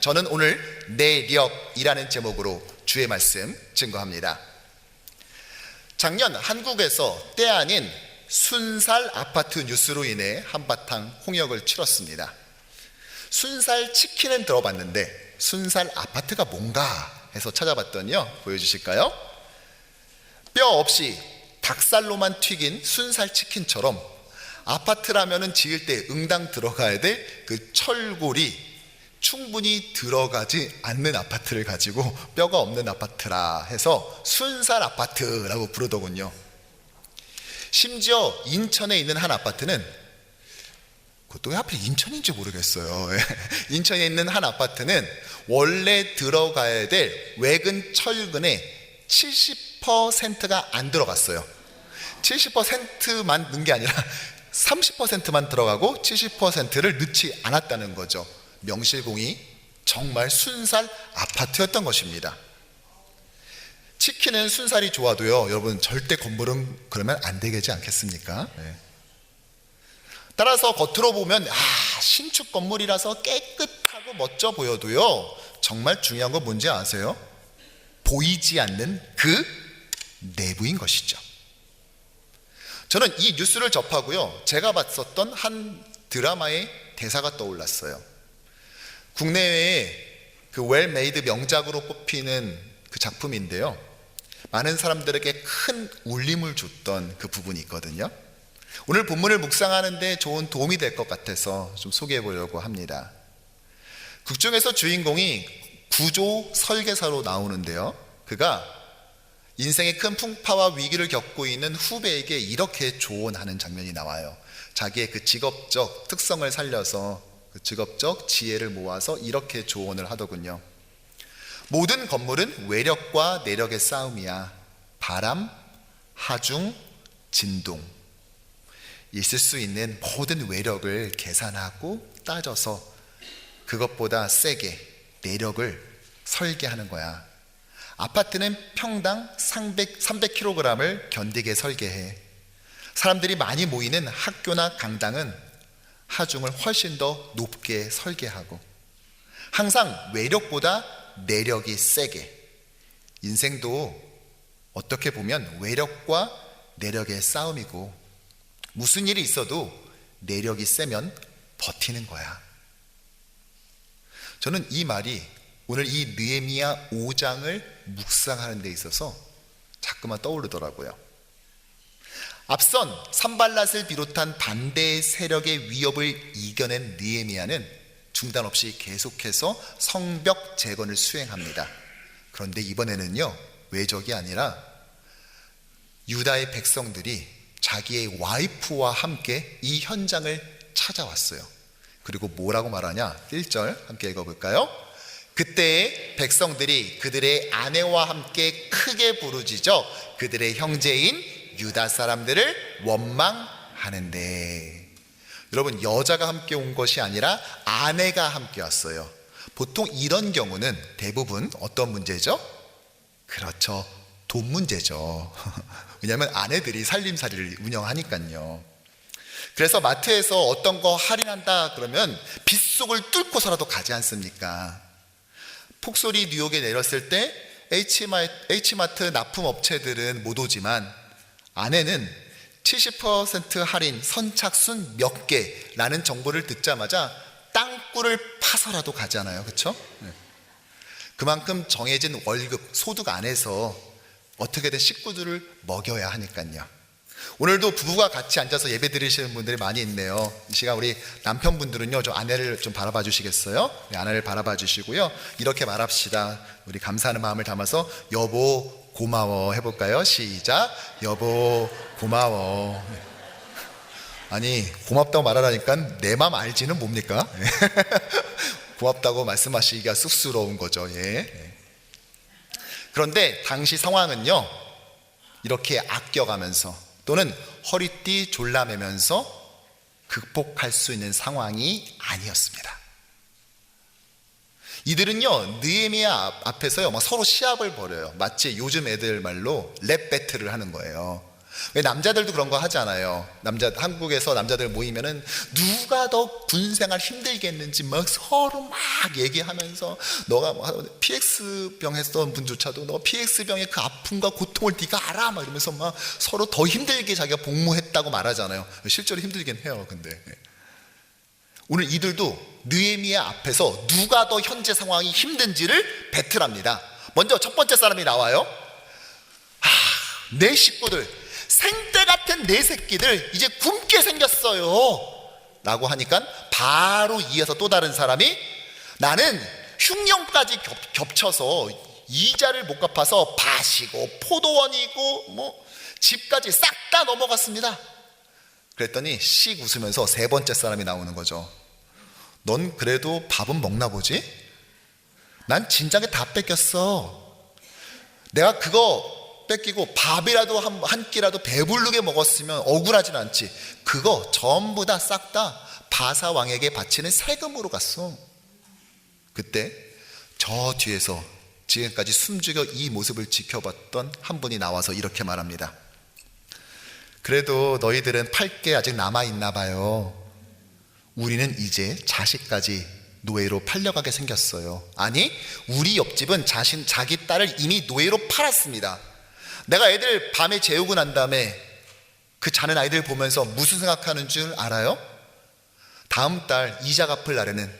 저는 오늘 내력이라는 제목으로 주의 말씀 증거합니다. 작년 한국에서 때 아닌 순살 아파트 뉴스로 인해 한바탕 홍역을 치렀습니다. 순살 치킨은 들어봤는데 순살 아파트가 뭔가 해서 찾아봤더니요, 보여주실까요? 뼈 없이 닭살로만 튀긴 순살 치킨처럼 아파트라면은 지을 때 응당 들어가야 될 그 철골이 충분히 들어가지 않는 아파트를 가지고 뼈가 없는 아파트라 해서 순살 아파트라고 부르더군요. 심지어 인천에 있는 한 아파트는, 그것도 왜 하필 인천인지 모르겠어요. 인천에 있는 한 아파트는 원래 들어가야 될 외근 철근의 70%가 안 들어갔어요. 70%만 넣은 게 아니라 30%만 들어가고 70%를 넣지 않았다는 거죠. 명실공히 정말 순살 아파트였던 것입니다. 치킨은 순살이 좋아도요, 여러분 절대 건물은 그러면 안 되지 않겠습니까? 네. 따라서 겉으로 보면 신축 건물이라서 깨끗하고 멋져 보여도요, 정말 중요한 건 뭔지 아세요? 보이지 않는 그 내부인 것이죠. 저는 이 뉴스를 접하고요, 제가 봤었던 한 드라마의 대사가 떠올랐어요. 국내외에 그 웰메이드 명작으로 꼽히는 그 작품인데요, 많은 사람들에게 큰 울림을 줬던 그 부분이 있거든요. 오늘 본문을 묵상하는데 좋은 도움이 될 것 같아서 좀 소개해 보려고 합니다. 극 중에서 주인공이 구조 설계사로 나오는데요, 그가 인생의 큰 풍파와 위기를 겪고 있는 후배에게 이렇게 조언하는 장면이 나와요. 자기의 그 직업적 특성을 살려서 그 직업적 지혜를 모아서 이렇게 조언을 하더군요. 모든 건물은 외력과 내력의 싸움이야. 바람, 하중, 진동. 있을 수 있는 모든 외력을 계산하고 따져서 그것보다 세게 내력을 설계하는 거야. 아파트는 평당 300kg을 견디게 설계해. 사람들이 많이 모이는 학교나 강당은 하중을 훨씬 더 높게 설계하고, 항상 외력보다 내력이 세게. 인생도 어떻게 보면 외력과 내력의 싸움이고, 무슨 일이 있어도 내력이 세면 버티는 거야. 저는 이 말이 오늘 이 느헤미야 5장을 묵상하는 데 있어서 자꾸만 떠오르더라고요. 앞선 산발랏을 비롯한 반대의 세력의 위협을 이겨낸 느헤미야는 중단 없이 계속해서 성벽 재건을 수행합니다. 그런데 이번에는요, 외적이 아니라 유다의 백성들이 자기의 와이프와 함께 이 현장을 찾아왔어요. 그리고 뭐라고 말하냐? 1절 함께 읽어볼까요? 그때의 백성들이 그들의 아내와 함께 크게 부르짖어 그들의 형제인 유다 사람들을 원망하는데, 여러분, 여자가 함께 온 것이 아니라 아내가 함께 왔어요. 보통 이런 경우는 대부분 어떤 문제죠? 그렇죠, 돈 문제죠. 왜냐하면 아내들이 살림살이를 운영하니까요. 그래서 마트에서 어떤 거 할인한다 그러면 빗속을 뚫고서라도 가지 않습니까? 폭설이 뉴욕에 내렸을 때 H마트 납품업체들은 못 오지만 아내는 70% 할인 선착순 몇 개라는 정보를 듣자마자 땅굴을 파서라도 가잖아요. 그렇죠? 그만큼 정해진 월급, 소득 안에서 어떻게든 식구들을 먹여야 하니까요. 오늘도 부부가 같이 앉아서 예배 드리시는 분들이 많이 있네요. 이 시간 우리 남편분들은요, 좀 아내를 좀 바라봐 주시겠어요? 네, 아내를 바라봐 주시고요, 이렇게 말합시다. 우리 감사하는 마음을 담아서 여보 고마워 해볼까요? 시작. 여보 고마워. 아니, 고맙다고 말하라니까 내 맘 알지는 뭡니까? 고맙다고 말씀하시기가 쑥스러운 거죠. 예. 그런데 당시 상황은요, 이렇게 아껴가면서 또는 허리띠 졸라매면서 극복할 수 있는 상황이 아니었습니다. 이들은요, 느헤미야 앞에서요, 막 서로 시합을 벌여요. 마치 요즘 애들 말로 랩 배틀을 하는 거예요. 왜 남자들도 그런 거 하잖아요. 한국에서 남자들 모이면은 누가 더 군생활 힘들게 했는지 막 서로 막 얘기하면서, 너가 뭐 PX병 했던 분조차도 너 PX병의 그 아픔과 고통을 네가 알아 막 이러면서 막 서로 더 힘들게 자기가 복무했다고 말하잖아요. 실제로 힘들긴 해요. 근데 오늘 이들도 느헤미야 앞에서 누가 더 현재 상황이 힘든지를 배틀합니다. 먼저 첫 번째 사람이 나와요. 내 식구들, 생떼 같은 내 새끼들 이제 굶게 생겼어요 라고 하니까 바로 이어서 또 다른 사람이, 나는 흉년까지 겹쳐서 이자를 못 갚아서 밭이고 포도원이고 뭐 집까지 싹 다 넘어갔습니다. 그랬더니 씩 웃으면서 세 번째 사람이 나오는 거죠. 넌 그래도 밥은 먹나 보지? 난 진작에 다 뺏겼어. 내가 그거 뺏기고 밥이라도 한 끼라도 배부르게 먹었으면 억울하진 않지. 그거 전부 다 싹 다 바사 왕에게 바치는 세금으로 갔어. 그때 저 뒤에서 지금까지 숨죽여 이 모습을 지켜봤던 한 분이 나와서 이렇게 말합니다. 그래도 너희들은 팔 게 아직 남아있나 봐요. 우리는 이제 자식까지 노예로 팔려가게 생겼어요. 아니, 우리 옆집은 자기 딸을 이미 노예로 팔았습니다. 내가 애들 밤에 재우고 난 다음에 그 자는 아이들 보면서 무슨 생각하는 줄 알아요? 다음 달 이자 갚을 날에는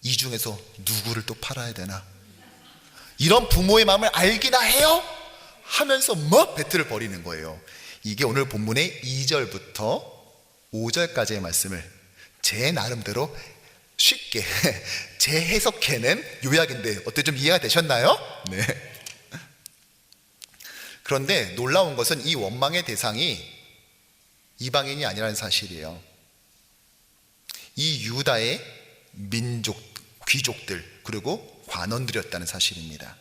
이 중에서 누구를 또 팔아야 되나, 이런 부모의 마음을 알기나 해요? 하면서 뭐 배틀을 벌이는 거예요. 이게 오늘 본문의 2절부터 5절까지의 말씀을 제 나름대로 쉽게 재해석해낸 요약인데 어때, 좀 이해가 되셨나요? 네. 그런데 놀라운 것은 이 원망의 대상이 이방인이 아니라는 사실이에요. 이 유다의 민족, 귀족들, 그리고 관원들이었다는 사실입니다.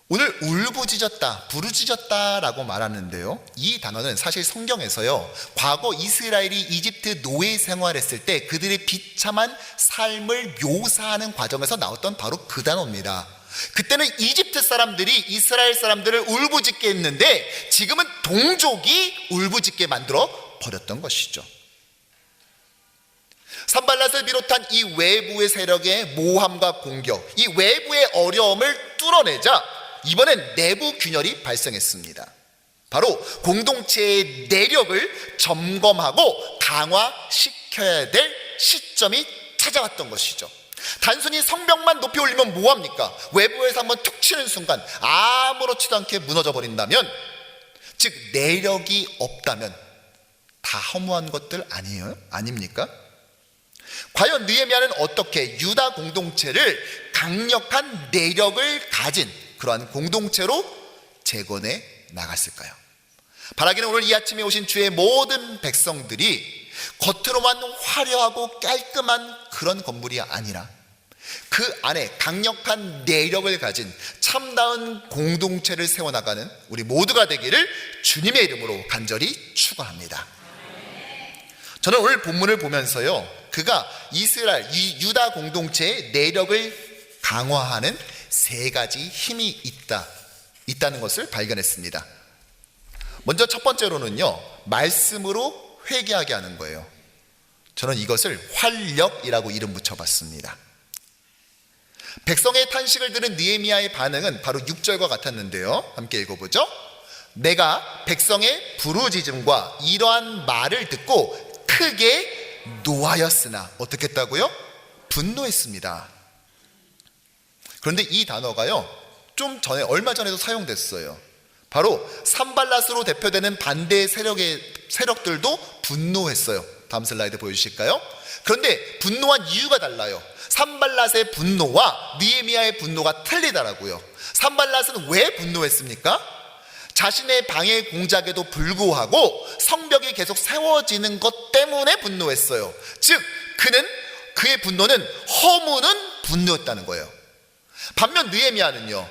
오늘 울부짖었다, 부르짖었다 라고 말하는데요, 이 단어는 사실 성경에서요, 과거 이스라엘이 이집트 노예 생활했을 때 그들의 비참한 삶을 묘사하는 과정에서 나왔던 바로 그 단어입니다. 그때는 이집트 사람들이 이스라엘 사람들을 울부짖게 했는데 지금은 동족이 울부짖게 만들어 버렸던 것이죠. 산발랏을 비롯한 이 외부의 세력의 모함과 공격, 이 외부의 어려움을 뚫어내자 이번엔 내부 균열이 발생했습니다. 바로 공동체의 내력을 점검하고 강화시켜야 될 시점이 찾아왔던 것이죠. 단순히 성벽만 높이 올리면 뭐합니까? 외부에서 한번 툭 치는 순간 아무렇지도 않게 무너져 버린다면, 즉 내력이 없다면 다 허무한 것들 아닙니까? 과연 느헤미야는 어떻게 유다 공동체를 강력한 내력을 가진 그러한 공동체로 재건해 나갔을까요? 바라기는 오늘 이 아침에 오신 주의 모든 백성들이 겉으로만 화려하고 깔끔한 그런 건물이 아니라 그 안에 강력한 내력을 가진 참다운 공동체를 세워나가는 우리 모두가 되기를 주님의 이름으로 간절히 축원합니다. 저는 오늘 본문을 보면서요, 그가 이스라엘, 이 유다 공동체의 내력을 강화하는 세 가지 힘이 있다는 것을 발견했습니다. 먼저 첫 번째로는요, 말씀으로 회개하게 하는 거예요. 저는 이것을 활력이라고 이름 붙여봤습니다. 백성의 탄식을 들은 느헤미야의 반응은 바로 6절과 같았는데요, 함께 읽어보죠. 내가 백성의 부르짖음과 이러한 말을 듣고 크게 노하였으나, 어떻게 했다고요? 분노했습니다. 그런데 이 단어가요, 좀 전에, 얼마 전에도 사용됐어요. 바로 산발랏으로 대표되는 반대 세력들도 분노했어요. 다음 슬라이드 보여주실까요? 그런데 분노한 이유가 달라요. 산발랏의 분노와 느헤미야의 분노가 틀리더라고요. 산발랏은 왜 분노했습니까? 자신의 방해 공작에도 불구하고 성벽이 계속 세워지는 것 때문에 분노했어요. 즉 그의 분노는 허무는 분노였다는 거예요. 반면 느헤미야는요,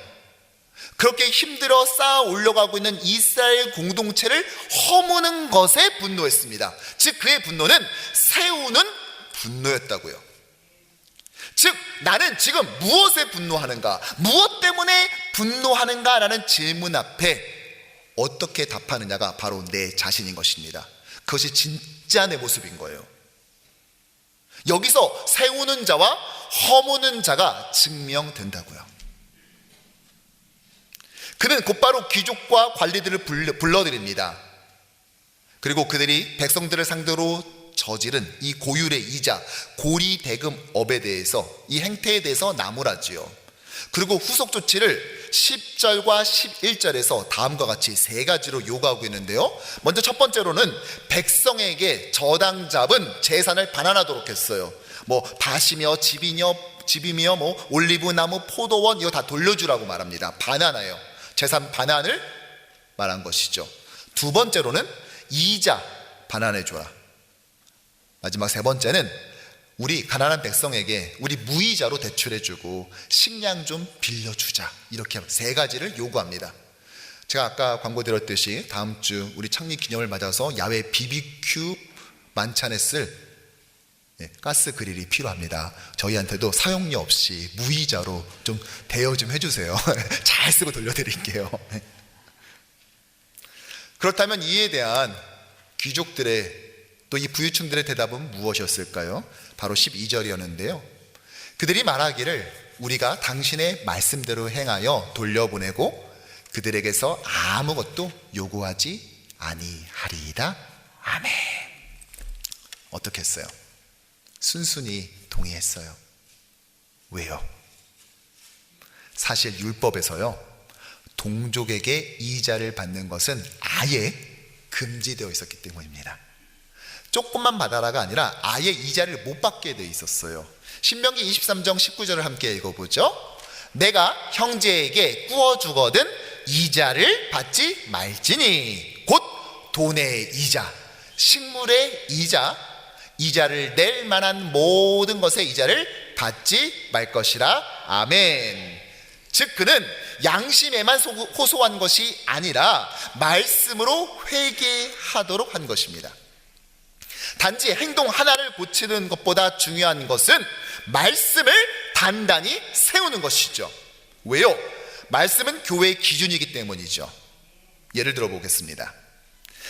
그렇게 힘들어 쌓아 올려가고 있는 이스라엘 공동체를 허무는 것에 분노했습니다. 즉 그의 분노는 세우는 분노였다고요. 즉 나는 지금 무엇에 분노하는가, 무엇 때문에 분노하는가 라는 질문 앞에 어떻게 답하느냐가 바로 내 자신인 것입니다. 그것이 진짜 내 모습인 거예요. 여기서 세우는 자와 허무는 자가 증명된다고요. 그는 곧바로 귀족과 관리들을 불러들입니다. 그리고 그들이 백성들을 상대로 저지른 이 고율의 이자, 고리대금업에 대해서, 이 행태에 대해서 나무라지요. 그리고 후속 조치를 10절과 11절에서 다음과 같이 세 가지로 요구하고 있는데요. 먼저 첫 번째로는 백성에게 저당 잡은 재산을 반환하도록 했어요. 뭐 밭이며 집이며 뭐 올리브나무, 포도원, 이거 다 돌려주라고 말합니다. 반환하여, 재산 반환을 말한 것이죠. 두 번째로는 이자 반환해줘라. 마지막 세 번째는 우리 가난한 백성에게 우리 무이자로 대출해주고 식량 좀 빌려주자. 이렇게 세 가지를 요구합니다. 제가 아까 광고 드렸듯이 다음 주 우리 창립 기념을 맞아서 야외 BBQ 만찬에 쓸 가스 그릴이 필요합니다. 저희한테도 사용료 없이 무이자로 좀 대여 좀 해주세요. 잘 쓰고 돌려드릴게요. 그렇다면 이에 대한 귀족들의 또 이 부유층들의 대답은 무엇이었을까요? 바로 12절이었는데요. 그들이 말하기를 우리가 당신의 말씀대로 행하여 돌려보내고 그들에게서 아무것도 요구하지 아니하리이다. 아멘. 어떻게 했어요? 순순히 동의했어요. 왜요? 사실 율법에서요, 동족에게 이자를 받는 것은 아예 금지되어 있었기 때문입니다. 조금만 받아라가 아니라 아예 이자를 못 받게 되어 있었어요. 신명기 23장 19절을 함께 읽어보죠. 내가 형제에게 구워주거든 이자를 받지 말지니, 곧 돈의 이자, 식물의 이자, 이자를 낼 만한 모든 것의 이자를 받지 말 것이라. 아멘. 즉 그는 양심에만 호소한 것이 아니라 말씀으로 회개하도록 한 것입니다. 단지 행동 하나를 고치는 것보다 중요한 것은 말씀을 단단히 세우는 것이죠. 왜요? 말씀은 교회의 기준이기 때문이죠. 예를 들어 보겠습니다.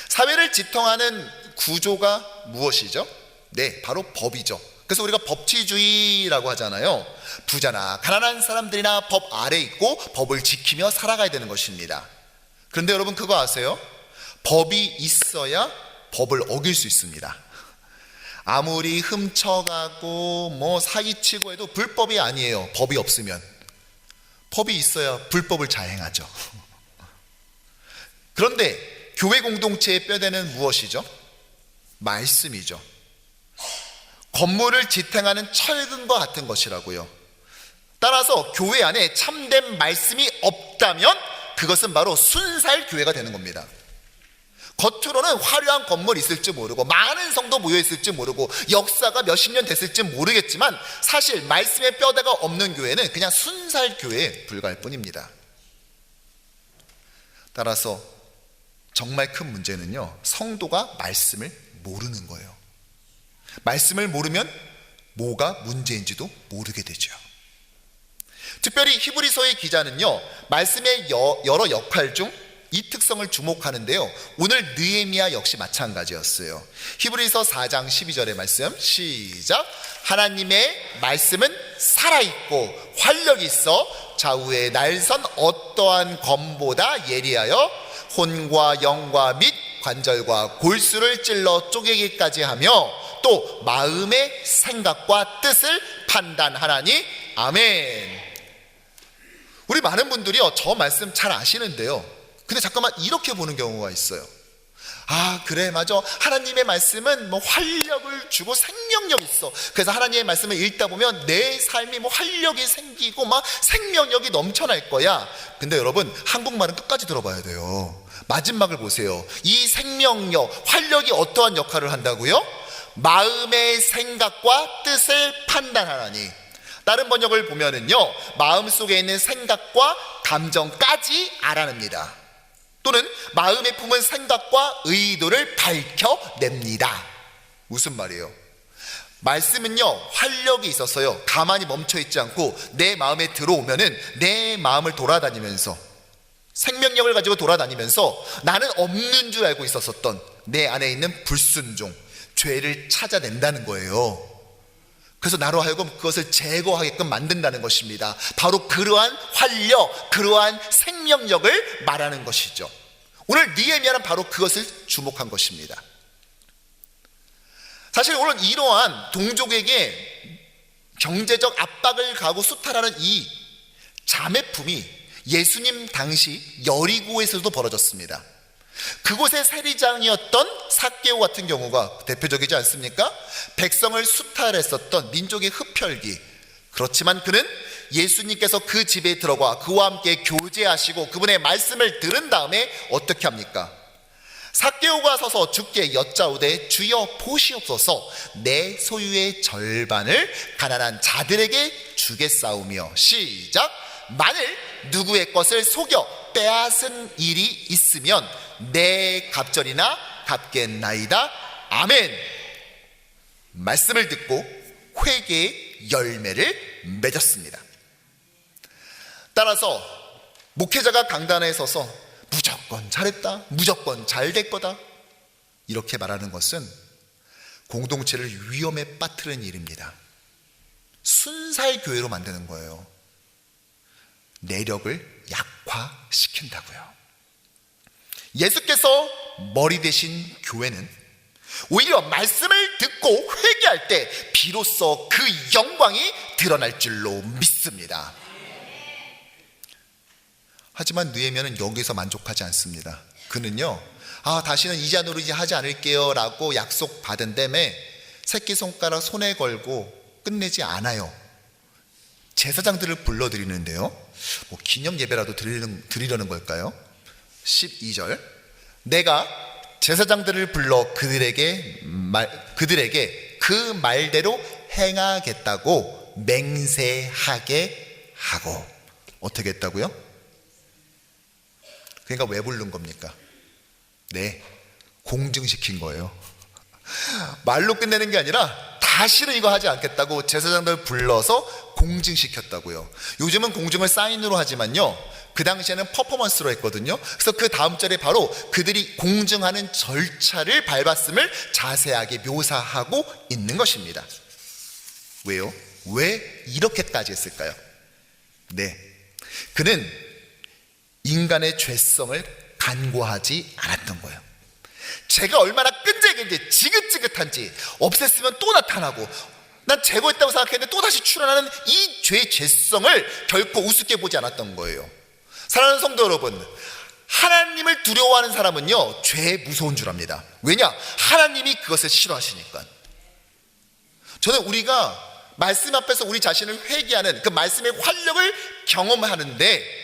사회를 지탱하는 구조가 무엇이죠? 네, 바로 법이죠. 그래서 우리가 법치주의라고 하잖아요. 부자나 가난한 사람들이나 법 아래 있고 법을 지키며 살아가야 되는 것입니다. 그런데 여러분 그거 아세요? 법이 있어야 법을 어길 수 있습니다. 아무리 훔쳐가고 뭐 사기치고 해도 불법이 아니에요. 법이 없으면. 법이 있어야 불법을 자행하죠. 그런데 교회 공동체의 뼈대는 무엇이죠? 말씀이죠. 건물을 지탱하는 철근과 같은 것이라고요. 따라서 교회 안에 참된 말씀이 없다면 그것은 바로 순살 교회가 되는 겁니다. 겉으로는 화려한 건물이 있을지 모르고 많은 성도 모여 있을지 모르고 역사가 몇십 년 됐을지 모르겠지만 사실 말씀의 뼈대가 없는 교회는 그냥 순살 교회에 불과할 뿐입니다. 따라서 정말 큰 문제는요, 성도가 말씀을 모르는 거예요. 말씀을 모르면 뭐가 문제인지도 모르게 되죠. 특별히 히브리서의 기자는요, 말씀의 여러 역할 중 이 특성을 주목하는데요, 오늘 느헤미야 역시 마찬가지였어요. 히브리서 4장 12절의 말씀 시작. 하나님의 말씀은 살아있고 활력이 있어 좌우에 날선 어떠한 검보다 예리하여 혼과 영과 및 관절과 골수를 찔러 쪼개기까지 하며 또 마음의 생각과 뜻을 판단하나니. 아멘. 우리 많은 분들이요, 저 말씀 잘 아시는데요, 근데 잠깐만 이렇게 보는 경우가 있어요. 아 그래 맞아, 하나님의 말씀은 뭐 활력을 주고 생명력 있어. 그래서 하나님의 말씀을 읽다 보면 내 삶이 뭐 활력이 생기고 막 생명력이 넘쳐날 거야. 근데 여러분 한국말은 끝까지 들어봐야 돼요. 마지막을 보세요. 이 생명력, 활력이 어떠한 역할을 한다고요? 마음의 생각과 뜻을 판단하라니. 다른 번역을 보면은요, 마음속에 있는 생각과 감정까지 알아냅니다. 또는 마음에 품은 생각과 의도를 밝혀냅니다. 무슨 말이에요? 말씀은요, 활력이 있어서요, 가만히 멈춰있지 않고 내 마음에 들어오면은 내 마음을 돌아다니면서 생명력을 가지고 돌아다니면서 나는 없는 줄 알고 있었던 내 안에 있는 불순종, 죄를 찾아낸다는 거예요. 그래서 나로 하여금 그것을 제거하게끔 만든다는 것입니다. 바로 그러한 활력, 그러한 생명력을 말하는 것이죠. 오늘 느헤미야는 바로 그것을 주목한 것입니다. 사실 오늘 이러한 동족에게 경제적 압박을 가하고 수탈하는 이 자매품이 예수님 당시 여리고에서도 벌어졌습니다. 그곳의 세리장이었던 삭개오 같은 경우가 대표적이지 않습니까? 백성을 수탈했었던 민족의 흡혈귀. 그렇지만 그는 예수님께서 그 집에 들어가 그와 함께 교제하시고 그분의 말씀을 들은 다음에 어떻게 합니까? 삭개오가 서서 주께 여짜오되 주여 보시옵소서, 내 소유의 절반을 가난한 자들에게 주겠사오며, 시작, 만일 누구의 것을 속여 빼앗은 일이 있으면 내 갑절이나 갚겠나이다. 아멘. 말씀을 듣고 회개의 열매를 맺었습니다. 따라서 목회자가 강단에 서서 무조건 잘했다, 무조건 잘 될 거다 이렇게 말하는 것은 공동체를 위험에 빠뜨리는 일입니다. 순살 교회로 만드는 거예요. 내력을 약화시킨다고요. 예수께서 머리 되신 교회는 오히려 말씀을 듣고 회개할 때 비로소 그 영광이 드러날 줄로 믿습니다. 하지만 느헤미야는 여기서 만족하지 않습니다. 그는요, 다시는 이자 노릇이 하지 않을게요 라고 약속받은 다음에 새끼손가락 손에 걸고 끝내지 않아요. 제사장들을 불러드리는데요, 기념 예배라도 드리려는 걸까요? 12절, 내가 제사장들을 불러 그들에게 그 말대로 행하겠다고 맹세하게 하고. 어떻게 했다고요? 그러니까 왜 부른 겁니까? 네, 공증시킨 거예요. 말로 끝내는 게 아니라 다시는 이거 하지 않겠다고 제사장들 불러서 공증시켰다고요. 요즘은 공증을 사인으로 하지만요, 그 당시에는 퍼포먼스로 했거든요. 그래서 그 다음 절에 바로 그들이 공증하는 절차를 밟았음을 자세하게 묘사하고 있는 것입니다. 왜요? 왜 이렇게까지 했을까요? 네, 그는 인간의 죄성을 간과하지 않았던 거예요. 제가 얼마나 끈질긴지 지긋지긋한지, 없앴으면 또 나타나고, 난 제거했다고 생각했는데 또다시 출현하는 이 죄의 죄성을 결코 우습게 보지 않았던 거예요. 사랑하는 성도 여러분, 하나님을 두려워하는 사람은요, 죄에 무서운 줄 압니다. 왜냐? 하나님이 그것을 싫어하시니까. 저는 우리가 말씀 앞에서 우리 자신을 회개하는 그 말씀의 활력을 경험하는데,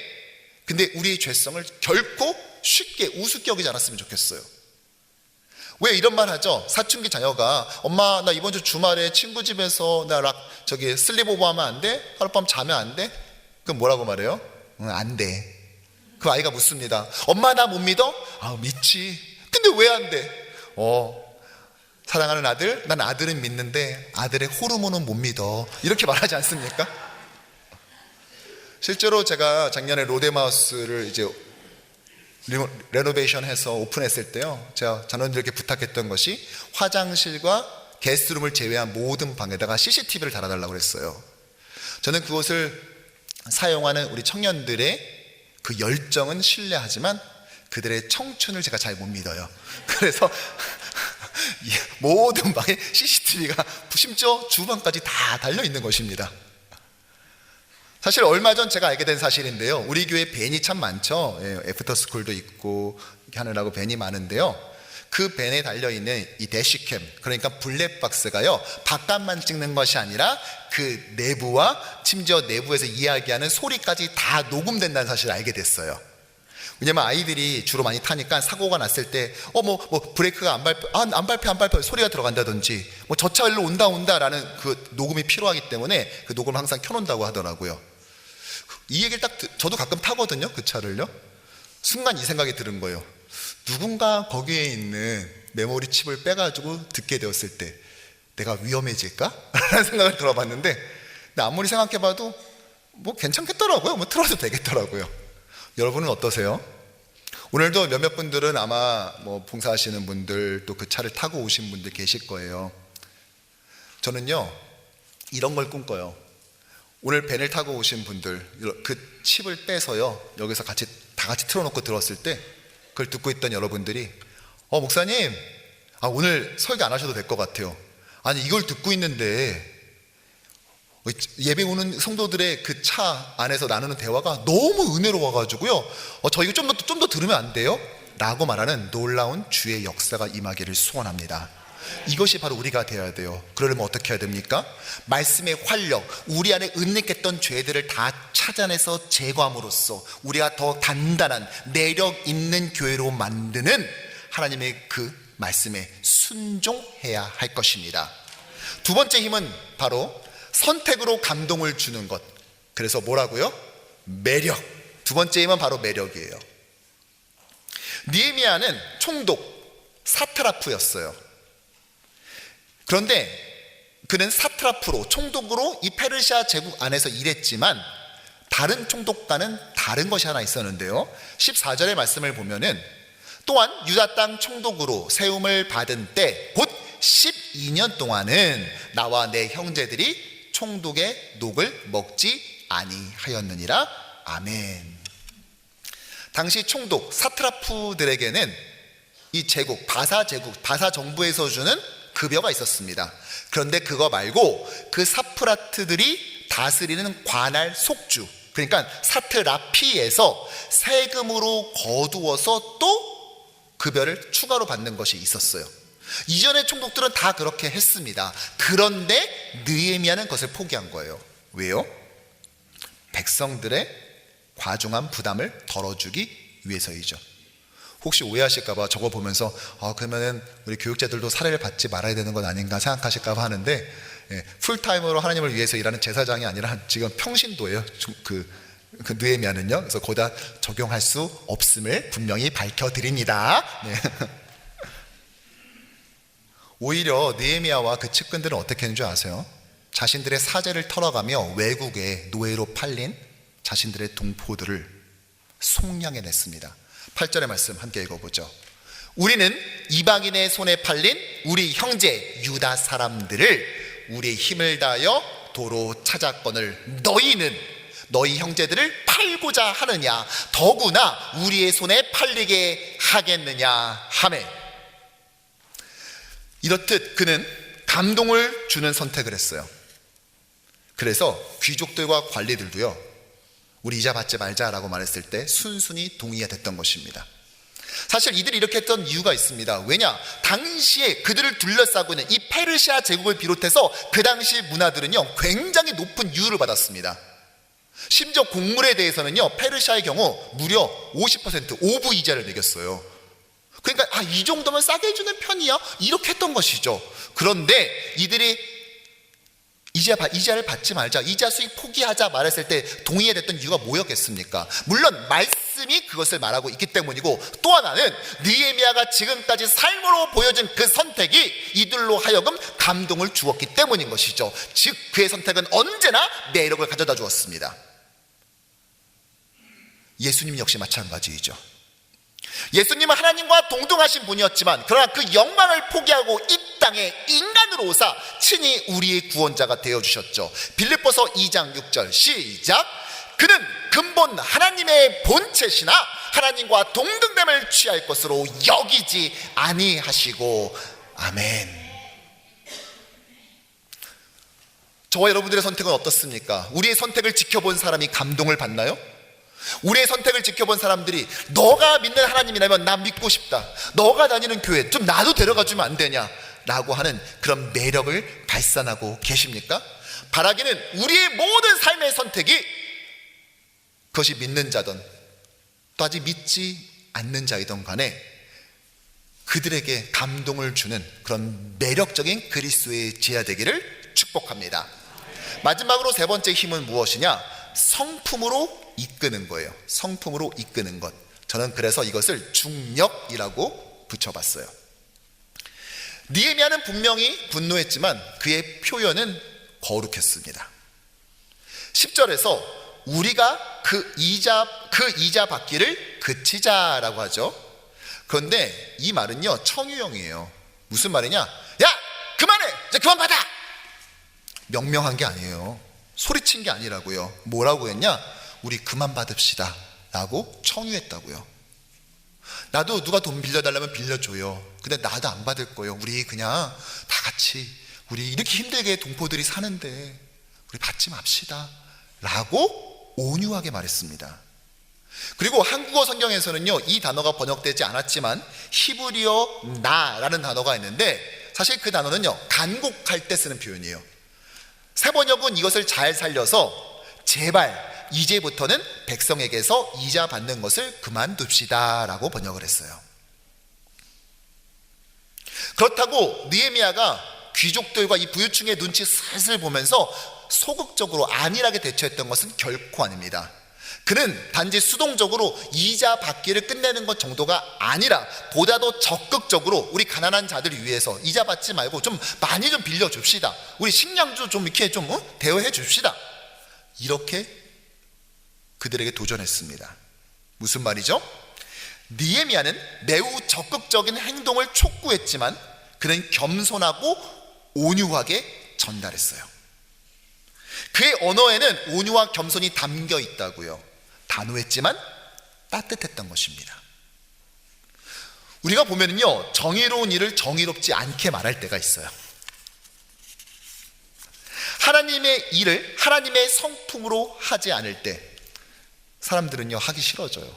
근데 우리의 죄성을 결코 쉽게 우습게 여기지 않았으면 좋겠어요. 왜 이런 말 하죠? 사춘기 자녀가 엄마 나 이번 주 주말에 친구 집에서 나 슬립오버 하면 안 돼? 하룻밤 자면 안 돼? 그럼 뭐라고 말해요? 응, 안 돼. 그 아이가 묻습니다. 엄마 나 못 믿어? 믿지. 근데 왜 안 돼? 사랑하는 아들, 난 아들은 믿는데 아들의 호르몬은 못 믿어. 이렇게 말하지 않습니까? 실제로 제가 작년에 롯데마우스를 이제 레노베이션 해서 오픈했을 때요, 제가 자녀들에게 부탁했던 것이 화장실과 게스트룸을 제외한 모든 방에다가 CCTV를 달아달라고 했어요. 저는 그것을 사용하는 우리 청년들의 그 열정은 신뢰하지만 그들의 청춘을 제가 잘 못 믿어요. 그래서 모든 방에 CCTV가 심지어 주방까지 다 달려있는 것입니다. 사실 얼마 전 제가 알게 된 사실인데요, 우리 교회 밴이 참 많죠. 애프터스쿨도 있고 이렇게 하느라고 밴이 많은데요, 그 밴에 달려있는 이 대시캠, 그러니까 블랙박스가요, 바깥만 찍는 것이 아니라 그 내부와 심지어 내부에서 이야기하는 소리까지 다 녹음된다는 사실을 알게 됐어요. 왜냐면 아이들이 주로 많이 타니까 사고가 났을 때 브레이크가 안 밟혀 소리가 들어간다든지, 저 차 일로 온다라는 그 녹음이 필요하기 때문에 그 녹음을 항상 켜놓는다고 하더라고요. 이 얘기를 저도 가끔 타거든요, 그 차를요. 순간 이 생각이 드는 거예요. 누군가 거기에 있는 메모리 칩을 빼가지고 듣게 되었을 때 내가 위험해질까? 라는 생각을 들어봤는데, 근데 아무리 생각해봐도 괜찮겠더라고요. 틀어도 되겠더라고요. 여러분은 어떠세요? 오늘도 몇몇 분들은 아마 뭐 봉사하시는 분들 또 그 차를 타고 오신 분들 계실 거예요. 저는요 이런 걸 꿈꿔요. 오늘 밴을 타고 오신 분들 그 칩을 빼서요 여기서 다 같이 틀어놓고 들었을 때 그걸 듣고 있던 여러분들이 목사님 오늘 설교 안 하셔도 될 것 같아요. 아니 이걸 듣고 있는데 예배 오는 성도들의 그 차 안에서 나누는 대화가 너무 은혜로워가지고요 저 이거 좀 더 들으면 안 돼요? 라고 말하는 놀라운 주의 역사가 임하기를 소원합니다. 이것이 바로 우리가 되어야 돼요. 그러려면 어떻게 해야 됩니까? 말씀의 활력, 우리 안에 은닉했던 죄들을 다 찾아내서 제거함으로써 우리가 더 단단한 내력 있는 교회로 만드는 하나님의 그 말씀에 순종해야 할 것입니다. 두 번째 힘은 바로 선택으로 감동을 주는 것. 그래서 뭐라고요? 매력. 두 번째 힘은 바로 매력이에요. 느헤미야는 총독 사트라프였어요. 그런데 그는 사트라프로 총독으로 이 페르시아 제국 안에서 일했지만 다른 총독과는 다른 것이 하나 있었는데요 14절의 말씀을 보면은 또한 유다 땅 총독으로 세움을 받은 때 곧 12년 동안은 나와 내 형제들이 총독의 녹을 먹지 아니하였느니라. 아멘. 당시 총독 사트라프들에게는 이 제국 바사 정부에서 주는 급여가 있었습니다. 그런데 그거 말고 그 사프라트들이 다스리는 관할 속주, 그러니까 사트라피에서 세금으로 거두어서 또 급여를 추가로 받는 것이 있었어요. 이전의 총독들은 다 그렇게 했습니다. 그런데 느헤미야는 그것을 포기한 거예요. 왜요? 백성들의 과중한 부담을 덜어주기 위해서이죠. 혹시 오해하실까봐 저거 보면서 그러면은 우리 교육자들도 사례를 받지 말아야 되는 건 아닌가 생각하실까봐 하는데 풀타임으로 하나님을 위해서 일하는 제사장이 아니라 지금 평신도예요. 그 느헤미야는요. 그래서 거기다 적용할 수 없음을 분명히 밝혀드립니다. 네. 오히려 느헤미야와 그 측근들은 어떻게 했는 줄 아세요? 자신들의 사제를 털어가며 외국에 노예로 팔린 자신들의 동포들을 속량해냈습니다. 8절의 말씀 함께 읽어보죠. 우리는 이방인의 손에 팔린 우리 형제 유다 사람들을 우리 힘을 다하여 도로 찾았거늘 너희는 너희 형제들을 팔고자 하느냐? 더구나 우리의 손에 팔리게 하겠느냐 하매. 이렇듯 그는 감동을 주는 선택을 했어요. 그래서 귀족들과 관리들도요 우리 이자 받지 말자라고 말했을 때 순순히 동의가 됐던 것입니다. 사실 이들이 이렇게 했던 이유가 있습니다. 왜냐? 당시에 그들을 둘러싸고 있는 이 페르시아 제국을 비롯해서 그 당시 문화들은요 굉장히 높은 유를 받았습니다. 심지어 곡물에 대해서는요 페르시아의 경우 무려 50% 오브 이자를 매겼어요. 그러니까 이 정도면 싸게 해주는 편이야 이렇게 했던 것이죠. 그런데 이들이 이자를 받지 말자, 이자 수익 포기하자 말했을 때 동의했던 이유가 뭐였겠습니까? 물론 말씀이 그것을 말하고 있기 때문이고, 또 하나는 느헤미야가 지금까지 삶으로 보여준 그 선택이 이들로 하여금 감동을 주었기 때문인 것이죠. 즉 그의 선택은 언제나 매력을 가져다 주었습니다. 예수님 역시 마찬가지이죠. 예수님은 하나님과 동등하신 분이었지만 그러나 그 영광을 포기하고 이 땅에 인간으로 오사 친히 우리의 구원자가 되어주셨죠. 빌립보서 2장 6절 시작. 그는 근본 하나님의 본체시나 하나님과 동등됨을 취할 것으로 여기지 아니하시고. 아멘. 저와 여러분들의 선택은 어떻습니까? 우리의 선택을 지켜본 사람이 감동을 받나요? 우리의 선택을 지켜본 사람들이 너가 믿는 하나님이라면 나 믿고 싶다, 너가 다니는 교회 좀 나도 데려가 주면 안 되냐 라고 하는 그런 매력을 발산하고 계십니까? 바라기는 우리의 모든 삶의 선택이 그것이 믿는 자든 또 아직 믿지 않는 자이든 간에 그들에게 감동을 주는 그런 매력적인 그리스도의 제자 되기를 축복합니다. 마지막으로 세 번째 힘은 무엇이냐? 성품으로 이끄는 거예요. 성품으로 이끄는 것. 저는 그래서 이것을 중력이라고 붙여봤어요. 느헤미야는 분명히 분노했지만 그의 표현은 거룩했습니다. 10절에서 우리가 그 이자 받기를 그치자라고 하죠. 그런데 이 말은요 청유형이에요. 무슨 말이냐? 야 그만해, 이제 그만 받아. 명명한 게 아니에요. 소리친 게 아니라고요. 뭐라고 했냐? 우리 그만 받읍시다 라고 청유했다고요. 나도 누가 돈 빌려달라면 빌려줘요. 근데 나도 안 받을 거예요. 우리 그냥 다 같이, 우리 이렇게 힘들게 동포들이 사는데 우리 받지 맙시다 라고 온유하게 말했습니다. 그리고 한국어 성경에서는요 이 단어가 번역되지 않았지만 히브리어 나라는 단어가 있는데, 사실 그 단어는요 간곡할 때 쓰는 표현이에요. 새 번역은 이것을 잘 살려서 제발 이제부터는 백성에게서 이자 받는 것을 그만둡시다 라고 번역을 했어요. 그렇다고 느헤미야가 귀족들과 이 부유층의 눈치 슬슬 보면서 소극적으로 안일하게 대처했던 것은 결코 아닙니다. 그는 단지 수동적으로 이자 받기를 끝내는 것 정도가 아니라 보다도 적극적으로 우리 가난한 자들을 위해서 이자 받지 말고 좀 많이 좀 빌려줍시다, 우리 식량도 좀 이렇게 좀 대여해 줍시다, 이렇게 그들에게 도전했습니다. 무슨 말이죠? 느헤미야는 매우 적극적인 행동을 촉구했지만 그는 겸손하고 온유하게 전달했어요. 그의 언어에는 온유와 겸손이 담겨 있다고요. 단호했지만 따뜻했던 것입니다. 우리가 보면요 정의로운 일을 정의롭지 않게 말할 때가 있어요. 하나님의 일을 하나님의 성품으로 하지 않을 때 사람들은요 하기 싫어져요.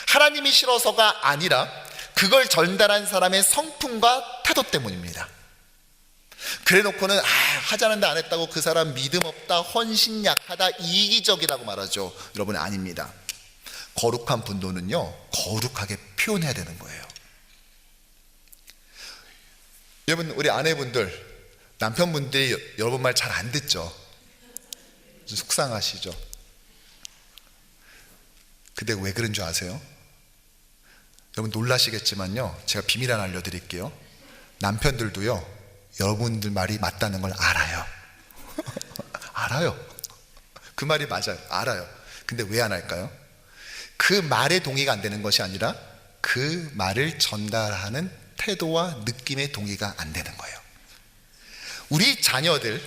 하나님이 싫어서가 아니라 그걸 전달한 사람의 성품과 태도 때문입니다. 그래 놓고는 하자는데 안 했다고 그 사람 믿음 없다, 헌신 약하다, 이기적이라고 말하죠. 여러분 아닙니다. 거룩한 분도는요 거룩하게 표현해야 되는 거예요. 여러분 우리 아내분들, 남편분들이 여러분 말 잘 안 듣죠. 속상하시죠. 근데 왜 그런 줄 아세요? 여러분 놀라시겠지만요 제가 비밀 하나 알려드릴게요. 남편들도요 여러분들 말이 맞다는 걸 알아요. 알아요. 그 말이 맞아요. 알아요. 근데 왜 안 할까요? 그 말에 동의가 안 되는 것이 아니라 그 말을 전달하는 태도와 느낌의 동의가 안 되는 거예요. 우리 자녀들,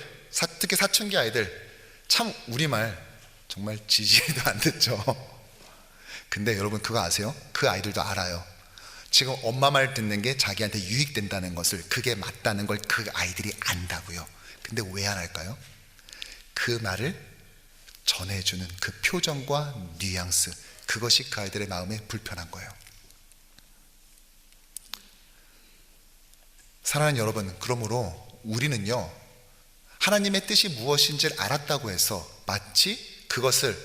특히 사춘기 아이들 참 우리말 정말 지지해도 안 듣죠. 근데 여러분 그거 아세요? 그 아이들도 알아요. 지금 엄마 말 듣는 게 자기한테 유익된다는 것을, 그게 맞다는 걸 그 아이들이 안다고요. 근데 왜 안 할까요? 그 말을 전해주는 그 표정과 뉘앙스, 그것이 그 아이들의 마음에 불편한 거예요. 사랑하는 여러분, 그러므로 우리는요 하나님의 뜻이 무엇인지를 알았다고 해서 마치 그것을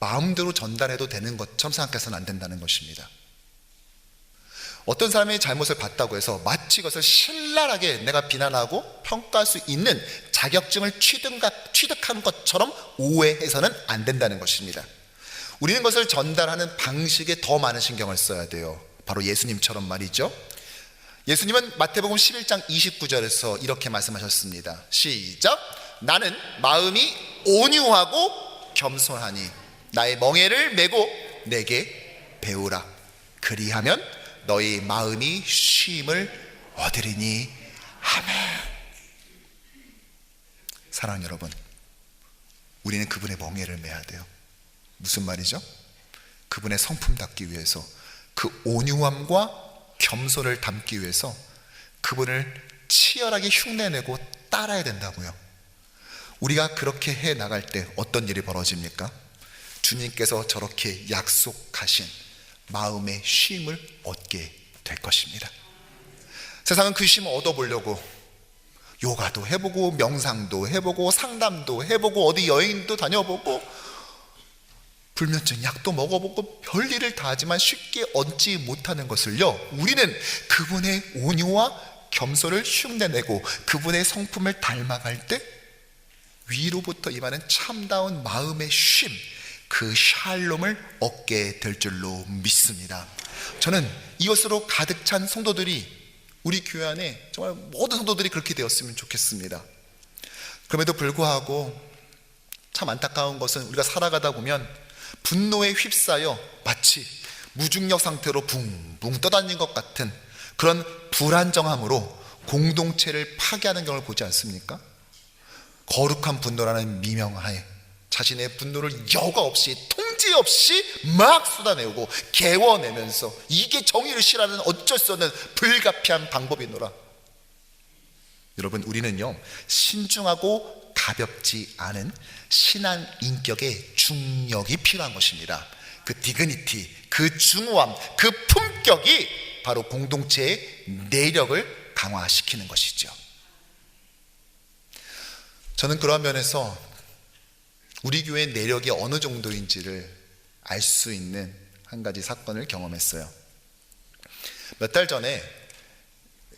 마음대로 전달해도 되는 것처럼 생각해서는 안 된다는 것입니다. 어떤 사람의 잘못을 봤다고 해서 마치 그것을 신랄하게 내가 비난하고 평가할 수 있는 자격증을 취득한 것처럼 오해해서는 안 된다는 것입니다. 우리는 그것을 전달하는 방식에 더 많은 신경을 써야 돼요. 바로 예수님처럼 말이죠. 예수님은 마태복음 11장 29절에서 이렇게 말씀하셨습니다. 시작. 나는 마음이 온유하고 겸손하니 나의 멍에를 메고 내게 배우라. 그리하면 너희 마음이 쉼을 얻으리니. 아멘. 사랑하는 여러분, 우리는 그분의 멍에를 메야 돼요. 무슨 말이죠? 그분의 성품 담기 위해서, 그 온유함과 겸손을 담기 위해서 그분을 치열하게 흉내내고 따라야 된다고요. 우리가 그렇게 해 나갈 때 어떤 일이 벌어집니까? 주님께서 저렇게 약속하신 마음의 쉼을 얻게 될 것입니다. 세상은 그 쉼을 얻어보려고 요가도 해보고 명상도 해보고 상담도 해보고 어디 여행도 다녀보고 불면증 약도 먹어보고 별일을 다 하지만 쉽게 얻지 못하는 것을요, 우리는 그분의 온유와 겸손을 흉내내고 그분의 성품을 닮아갈 때 위로부터 임하는 참다운 마음의 쉼, 그 샬롬을 얻게 될 줄로 믿습니다. 저는 이것으로 가득 찬 성도들이 우리 교회 안에 정말 모든 성도들이 그렇게 되었으면 좋겠습니다. 그럼에도 불구하고 참 안타까운 것은 우리가 살아가다 보면 분노에 휩싸여 마치 무중력 상태로 붕붕 떠다니는 것 같은 그런 불안정함으로 공동체를 파괴하는 경우를 보지 않습니까? 거룩한 분노라는 미명하에 자신의 분노를 여과 없이 통제 없이 막 쏟아내고 개워내면서 이게 정의를 실하는 어쩔 수 없는 불가피한 방법이노라. 여러분, 우리는요 신중하고 가볍지 않은 신앙 인격의 중력이 필요한 것입니다. 그 디그니티, 그 중후함, 그 품격이 바로 공동체의 내력을 강화시키는 것이죠. 저는 그런 면에서 우리 교회의 내력이 어느 정도인지를 알 수 있는 한 가지 사건을 경험했어요. 몇 달 전에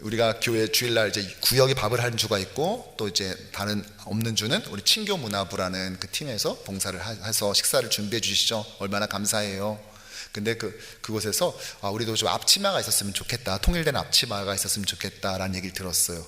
우리가 교회 주일날 이제 구역에 밥을 하는 주가 있고 또 이제 다른 없는 주는 우리 친교 문화부라는 그 팀에서 봉사를 해서 식사를 준비해 주시죠. 얼마나 감사해요. 근데 그곳에서 우리도 좀 앞치마가 있었으면 좋겠다, 통일된 앞치마가 있었으면 좋겠다라는 얘기를 들었어요.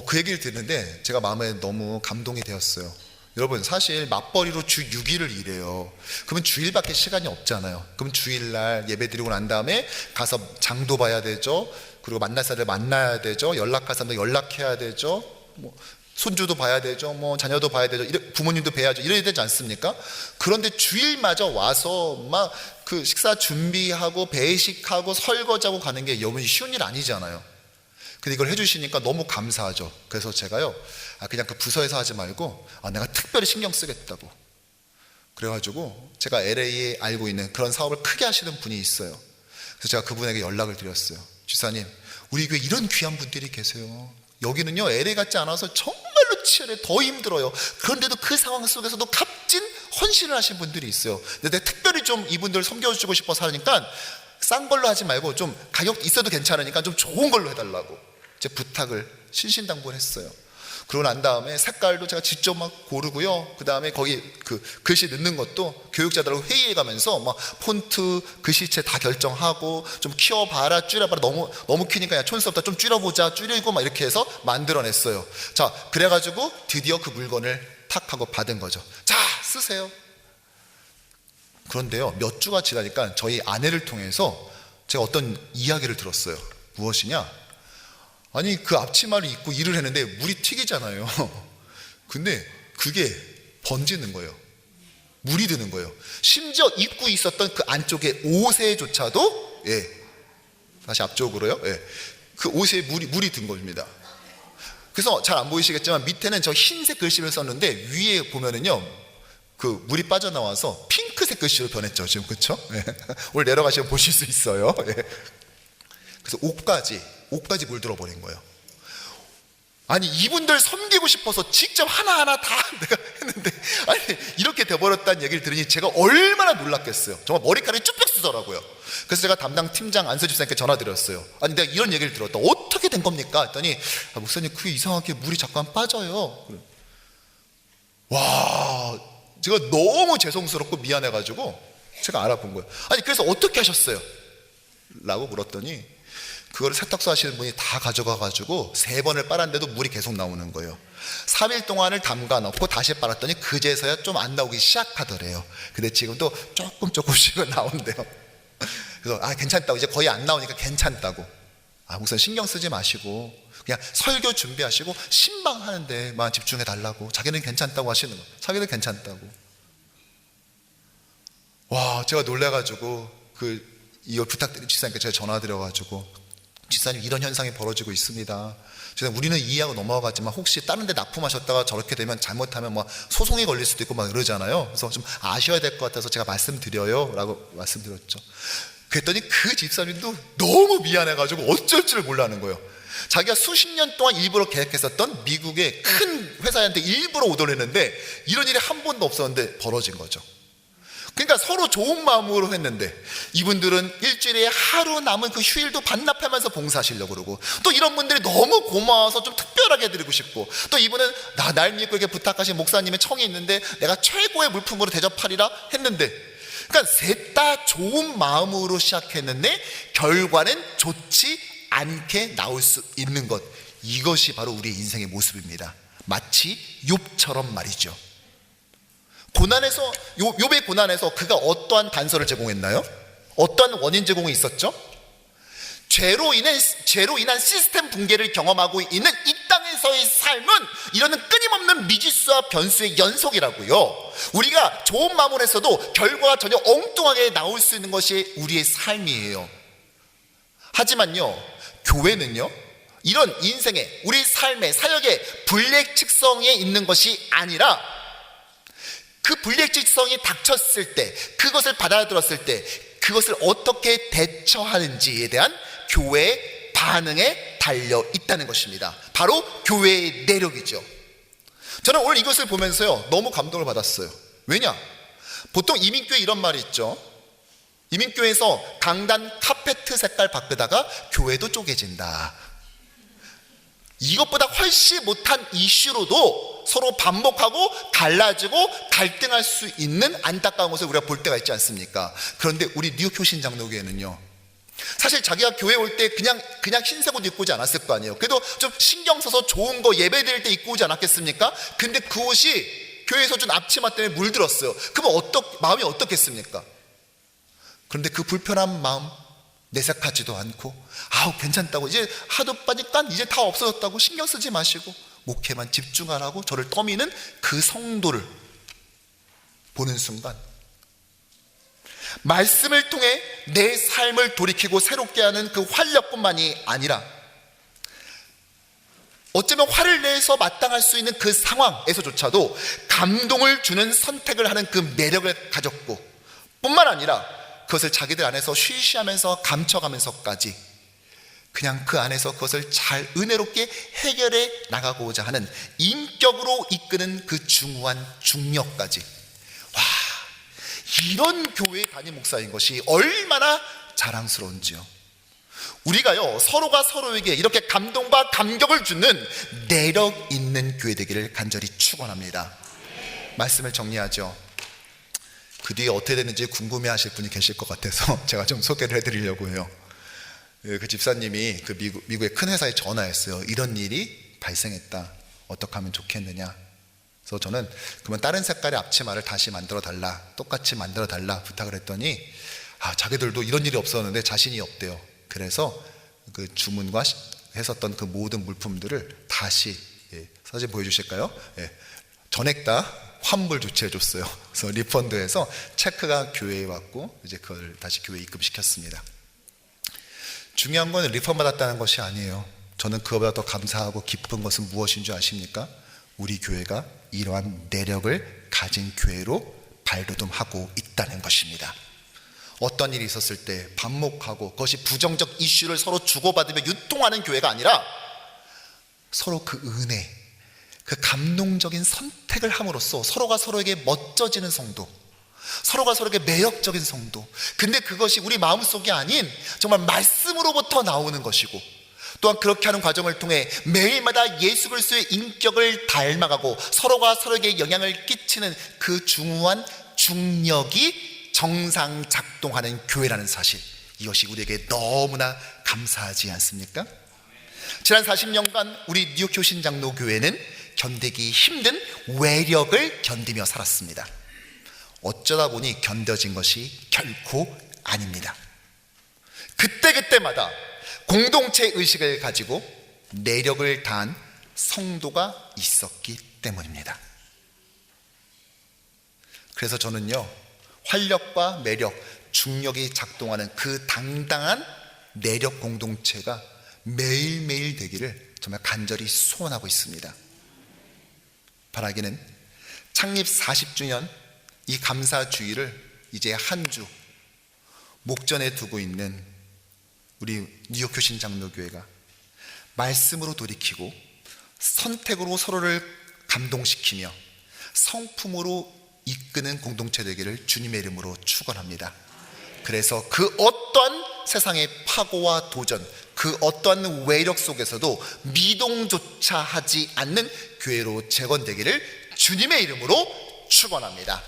그 얘기를 듣는데 제가 마음에 너무 감동이 되었어요. 여러분, 사실 맞벌이로 주 6일을 일해요. 그러면 주일밖에 시간이 없잖아요. 그럼 주일날 예배 드리고 난 다음에 가서 장도 봐야 되죠. 그리고 만날 사람들 만나야 되죠. 연락할 사람들 연락해야 되죠. 뭐 손주도 봐야 되죠. 뭐 자녀도 봐야 되죠. 부모님도 뵈야죠. 이래야 되지 않습니까? 그런데 주일마저 와서 막 그 식사 준비하고 배식하고 설거지하고 가는 게 여러분 쉬운 일 아니잖아요. 근데 이걸 해주시니까 너무 감사하죠. 그래서 제가요 그냥 그 부서에서 하지 말고 내가 특별히 신경 쓰겠다고 그래가지고 제가 LA에 알고 있는 그런 사업을 크게 하시는 분이 있어요. 그래서 제가 그분에게 연락을 드렸어요. 지사님, 우리 교회에 이런 귀한 분들이 계세요. 여기는요 LA 같지 않아서 정말로 치열해, 더 힘들어요. 그런데도 그 상황 속에서도 값진 헌신을 하신 분들이 있어요. 근데 내가 특별히 좀 이분들 섬겨주고 싶어서 하니까 싼 걸로 하지 말고 좀 가격 있어도 괜찮으니까 좀 좋은 걸로 해달라고 제 부탁을 신신당부를 했어요. 그러고 난 다음에 색깔도 제가 직접 막 고르고요. 그 다음에 거기 그 글씨 넣는 것도 교육자들하고 회의해 가면서 막 폰트, 글씨체 다 결정하고 좀 키워봐라, 줄여봐라. 너무 키니까 야 촌스럽다, 좀 줄여보자, 줄이고 막 이렇게 해서 만들어냈어요. 자, 그래가지고 드디어 그 물건을 탁 하고 받은 거죠. 자, 쓰세요. 그런데요, 몇 주가 지나니까 저희 아내를 통해서 제가 어떤 이야기를 들었어요. 무엇이냐? 아니, 그 앞치마를 입고 일을 했는데 물이 튀기잖아요. 근데 그게 번지는 거예요. 물이 드는 거예요. 심지어 입고 있었던 그 안쪽에 옷에조차도 다시 앞쪽으로요. 그 옷에 물이 든 겁니다. 그래서 잘 안 보이시겠지만 밑에는 저 흰색 글씨를 썼는데 위에 보면은요 그 물이 빠져나와서 핑크색 글씨로 변했죠 지금. 그렇죠? 오늘 내려가시면 보실 수 있어요. 그래서 옷까지 물들어 버린 거예요. 아니, 이분들 섬기고 싶어서 직접 하나하나 다 내가 했는데 아니 이렇게 돼버렸다는 얘기를 들으니 제가 얼마나 놀랐겠어요. 정말 머리카락이 쭉 쓰더라고요. 그래서 제가 담당 팀장 안서주 선생님께 전화드렸어요. 아니, 내가 이런 얘기를 들었다. 어떻게 된 겁니까? 했더니 목사님, 그게 이상하게 물이 잠깐 빠져요. 와, 제가 너무 죄송스럽고 미안해가지고 제가 알아본 거예요. 아니, 그래서 어떻게 하셨어요? 라고 물었더니 그거를 세탁소 하시는 분이 다 가져가가지고 3번을 빨았는데도 물이 계속 나오는 거예요. 3일 동안을 담가 놓고 다시 빨았더니 그제서야 좀 안 나오기 시작하더래요. 근데 지금도 조금씩은 나온대요. 그래서 괜찮다고, 이제 거의 안 나오니까 괜찮다고. 목사님 신경 쓰지 마시고 그냥 설교 준비하시고 신방 하는 데만 집중해 달라고. 자기는 괜찮다고 하시는 거예요. 자기는 괜찮다고. 와, 제가 놀래가지고 이걸 부탁드린 지사님께 제가 전화드려가지고, 지사님, 이런 현상이 벌어지고 있습니다. 우리는 이해하고 넘어가지만 혹시 다른 데 납품하셨다가 저렇게 되면 잘못하면 뭐 소송이 걸릴 수도 있고 막 그러잖아요. 그래서 좀 아셔야 될 것 같아서 제가 말씀드려요 라고 말씀드렸죠. 그랬더니 그 집사님도 너무 미안해가지고 어쩔 줄 몰라는 거예요. 자기가 수십 년 동안 일부러 계획했었던 미국의 큰 회사한테 일부러 오더를 했는데 이런 일이 한 번도 없었는데 벌어진 거죠. 그러니까 서로 좋은 마음으로 했는데 이분들은 일주일에 하루 남은 그 휴일도 반납하면서 봉사하시려고 그러고, 또 이런 분들이 너무 고마워서 좀 특별하게 해드리고 싶고, 또 이분은 날 믿고 이렇게 부탁하신 목사님의 청이 있는데 내가 최고의 물품으로 대접하리라 했는데, 그러니까 셋 다 좋은 마음으로 시작했는데 결과는 좋지 않게 나올 수 있는 것, 이것이 바로 우리의 인생의 모습입니다. 마치 욥처럼 말이죠. 고난에서 욥의 고난에서 그가 어떠한 단서를 제공했나요? 어떠한 원인 제공이 있었죠? 죄로 인한 시스템 붕괴를 경험하고 있는 이 땅에서의 삶은 이러는 끊임없는 미지수와 변수의 연속이라고요. 우리가 좋은 마음을 했어도 결과가 전혀 엉뚱하게 나올 수 있는 것이 우리의 삶이에요. 하지만요, 교회는요, 이런 인생의, 우리 삶의, 사역의 불례측성에 있는 것이 아니라 그 불례측성이 닥쳤을 때, 그것을 받아들었을 때 그것을 어떻게 대처하는지에 대한 교회의 반응에 달려 있다는 것입니다. 바로 교회의 내력이죠. 저는 오늘 이것을 보면서요, 너무 감동을 받았어요. 왜냐? 보통 이민교회 이런 말이 있죠. 이민교회에서 강단 카페트 색깔 바꾸다가 교회도 쪼개진다. 이것보다 훨씬 못한 이슈로도 서로 반복하고 갈라지고 갈등할 수 있는 안타까운 것을 우리가 볼 때가 있지 않습니까? 그런데 우리 뉴욕 효신 장로교회는요, 사실 자기가 교회 올 때 그냥 흰색 옷 입고 오지 않았을 거 아니에요. 그래도 좀 신경 써서 좋은 거 예배 드릴 때 입고 오지 않았겠습니까? 근데 그 옷이 교회에서 준 앞치마 때문에 물들었어요. 그러면 마음이 어떻겠습니까? 그런데 그 불편한 마음 내색하지도 않고, 괜찮다고, 이제 하도 빠니까 이제 다 없어졌다고 신경 쓰지 마시고 목회만 집중하라고 저를 떠미는 그 성도를 보는 순간, 말씀을 통해 내 삶을 돌이키고 새롭게 하는 그 활력뿐만이 아니라 어쩌면 화를 내서 마땅할 수 있는 그 상황에서조차도 감동을 주는 선택을 하는 그 매력을 가졌고, 뿐만 아니라 그것을 자기들 안에서 쉬쉬하면서 감춰가면서까지 그냥 그 안에서 그것을 잘 은혜롭게 해결해 나가고자 하는 인격으로 이끄는 그 중후한 중력까지, 이런 교회 담임 목사인 것이 얼마나 자랑스러운지요. 우리가요, 서로가 서로에게 이렇게 감동과 감격을 주는 내력 있는 교회 되기를 간절히 축원합니다. 말씀을 정리하죠. 그 뒤에 어떻게 됐는지 궁금해 하실 분이 계실 것 같아서 제가 좀 소개를 해드리려고 해요. 그 집사님이 그 미국의 큰 회사에 전화했어요. 이런 일이 발생했다. 어떻게 하면 좋겠느냐. 그래서 저는 그러면 다른 색깔의 앞치마를 다시 만들어 달라, 똑같이 만들어 달라 부탁을 했더니 자기들도 이런 일이 없었는데 자신이 없대요. 그래서 그 주문과 했었던 그 모든 물품들을 다시, 사진 보여주실까요? 전액 다 환불 조치해 줬어요. 그래서 리펀드해서 체크가 교회에 왔고 이제 그걸 다시 교회에 입금시켰습니다. 중요한 건 리펀드 받았다는 것이 아니에요. 저는 그거보다 더 감사하고 기쁜 것은 무엇인 줄 아십니까? 우리 교회가 이러한 내력을 가진 교회로 발돋움하고 있다는 것입니다. 어떤 일이 있었을 때 반목하고 그것이 부정적 이슈를 서로 주고받으며 유통하는 교회가 아니라 서로 그 은혜, 그 감동적인 선택을 함으로써 서로가 서로에게 멋져지는 성도, 서로가 서로에게 매력적인 성도. 근데 그것이 우리 마음속이 아닌 정말 말씀으로부터 나오는 것이고, 또한 그렇게 하는 과정을 통해 매일마다 예수 그리스도의 인격을 닮아가고 서로가 서로에게 영향을 끼치는 그 중후한 중력이 정상 작동하는 교회라는 사실, 이것이 우리에게 너무나 감사하지 않습니까? 지난 40년간 우리 뉴욕 효신 장로 교회는 견디기 힘든 외력을 견디며 살았습니다. 어쩌다 보니 견뎌진 것이 결코 아닙니다. 그때마다 공동체 의식을 가지고 내력을 다한 성도가 있었기 때문입니다. 그래서 저는요, 활력과 매력, 중력이 작동하는 그 당당한 내력 공동체가 매일매일 되기를 정말 간절히 소원하고 있습니다. 바라기는 창립 40주년 이 감사주의를 이제 한 주 목전에 두고 있는 우리 뉴욕 효신 장로교회가 말씀으로 돌이키고 선택으로 서로를 감동시키며 성품으로 이끄는 공동체 되기를 주님의 이름으로 축원합니다. 그래서 그 어떠한 세상의 파고와 도전, 그 어떠한 외력 속에서도 미동조차 하지 않는 교회로 재건되기를 주님의 이름으로 축원합니다.